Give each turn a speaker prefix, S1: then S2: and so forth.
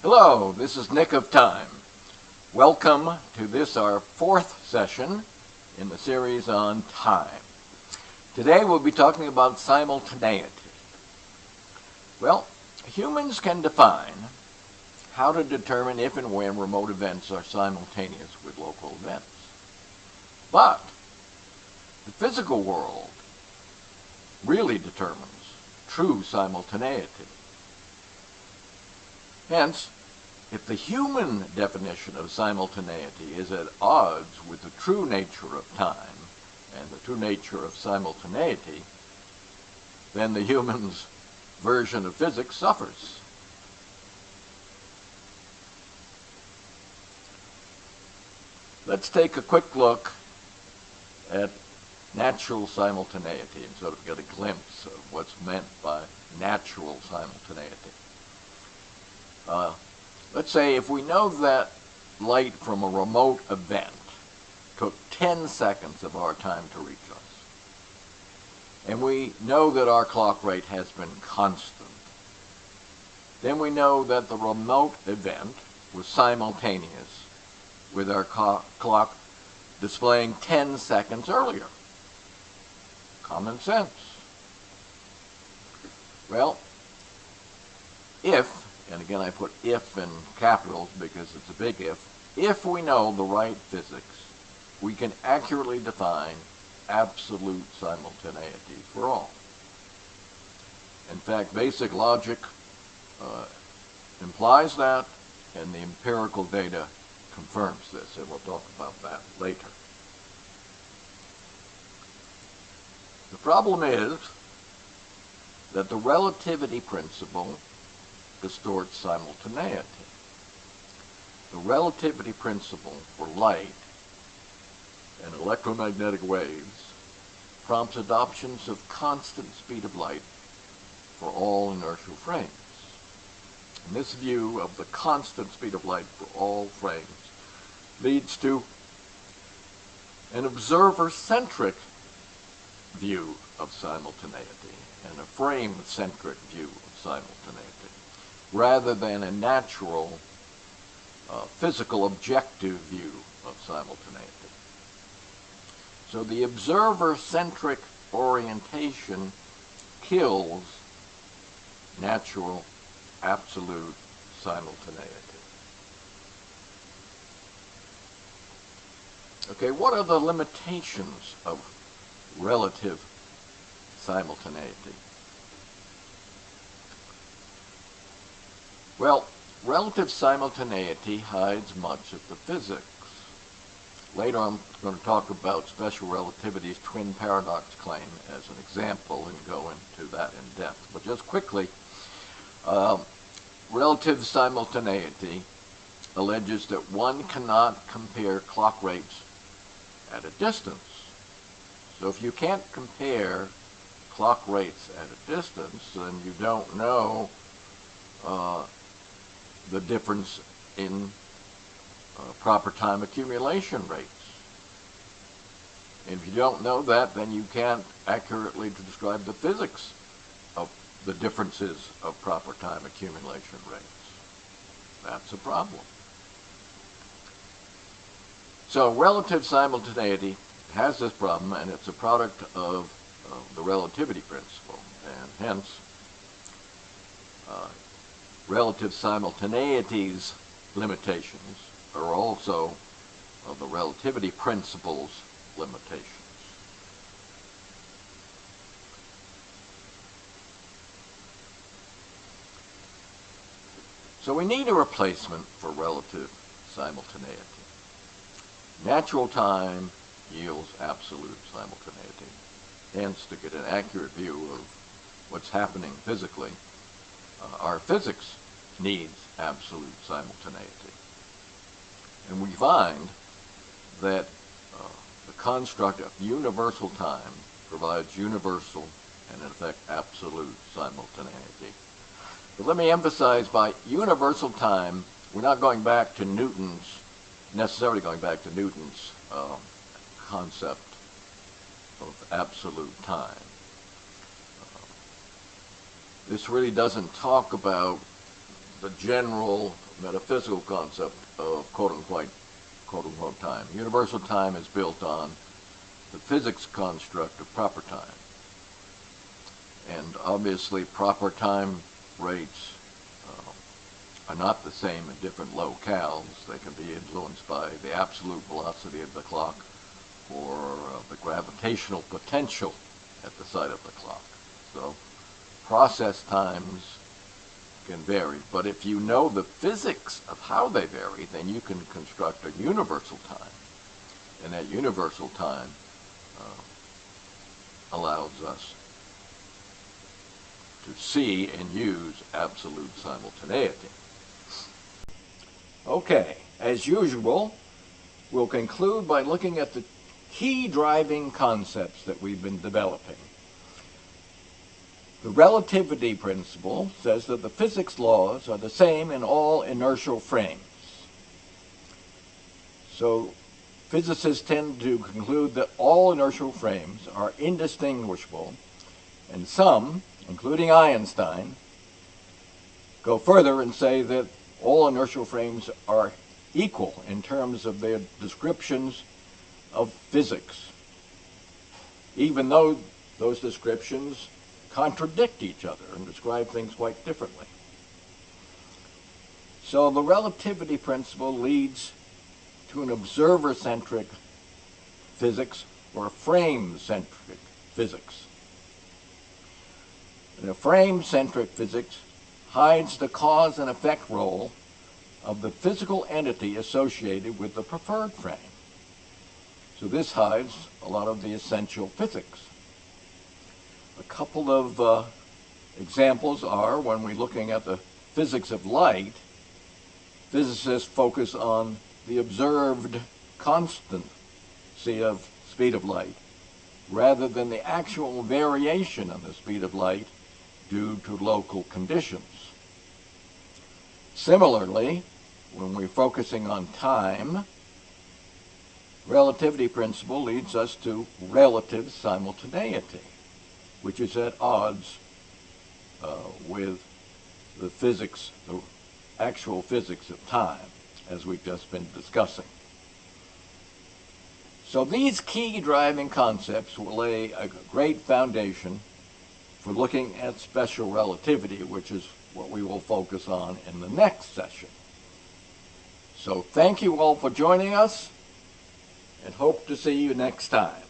S1: Hello, this is Nick of Time. Welcome to this, our fourth session in the series on time. Today we'll be talking about simultaneity. Well, humans can define how to determine if and when remote events are simultaneous with local events. But the physical world really determines true simultaneity. Hence, if the human definition of simultaneity is at odds with the true nature of time and the true nature of simultaneity, then the human's version of physics suffers. Let's take a quick look at natural simultaneity and sort of get a glimpse of what's meant by natural simultaneity. Let's say if we know that light from a remote event took 10 seconds of our time to reach us, and we know that our clock rate has been constant, then we know that the remote event was simultaneous with our clock displaying 10 seconds earlier. Common sense. Well, if, and again I put if in capitals because it's a big if we know the right physics, we can accurately define absolute simultaneity for all. In fact, basic logic implies that, and the empirical data confirms this, and we'll talk about that later. The problem is that the relativity principle distorts simultaneity. The relativity principle for light and electromagnetic waves prompts adoptions of constant speed of light for all inertial frames. And this view of the constant speed of light for all frames leads to an observer-centric view of simultaneity and a frame-centric view of simultaneity, rather than a natural, physical, objective view of simultaneity. So the observer-centric orientation kills natural, absolute simultaneity. Okay, what are the limitations of relative simultaneity? Well, relative simultaneity hides much of the physics. Later I'm going to talk about special relativity's twin paradox claim as an example and go into that in depth. But just quickly, relative simultaneity alleges that one cannot compare clock rates at a distance. So if you can't compare clock rates at a distance, then you don't know the difference in proper time accumulation rates. And if you don't know that, then you can't accurately describe the physics of the differences of proper time accumulation rates. That's a problem. So relative simultaneity has this problem, and it's a product of the relativity principle, and hence relative simultaneity's limitations are also the relativity principle's limitations. So we need a replacement for relative simultaneity. Natural time yields absolute simultaneity. Hence, to get an accurate view of what's happening physically, our physics needs absolute simultaneity. And we find that the construct of universal time provides universal and, in effect, absolute simultaneity. But let me emphasize, by universal time, we're not going back to necessarily going back to Newton's concept of absolute time. This really doesn't talk about the general metaphysical concept of quote-unquote time. Universal time is built on the physics construct of proper time. And obviously proper time rates are not the same in different locales. They can be influenced by the absolute velocity of the clock or the gravitational potential at the site of the clock. So process times can vary, but if you know the physics of how they vary, then you can construct a universal time. And that universal time allows us to see and use absolute simultaneity. Okay, as usual, we'll conclude by looking at the key driving concepts that we've been developing. The relativity principle says that the physics laws are the same in all inertial frames. So physicists tend to conclude that all inertial frames are indistinguishable, and some, including Einstein, go further and say that all inertial frames are equal in terms of their descriptions of physics, even though those descriptions contradict each other and describe things quite differently. So the relativity principle leads to an observer-centric physics or frame-centric physics. And a frame-centric physics hides the cause and effect role of the physical entity associated with the preferred frame. So this hides a lot of the essential physics. A couple of examples are when we're looking at the physics of light, physicists focus on the observed constancy of speed of light rather than the actual variation in the speed of light due to local conditions. Similarly, when we're focusing on time, relativity principle leads us to relative simultaneity, which is at odds with the physics, the actual physics of time, as we've just been discussing. So these key driving concepts will lay a great foundation for looking at special relativity, which is what we will focus on in the next session. So thank you all for joining us, and hope to see you next time.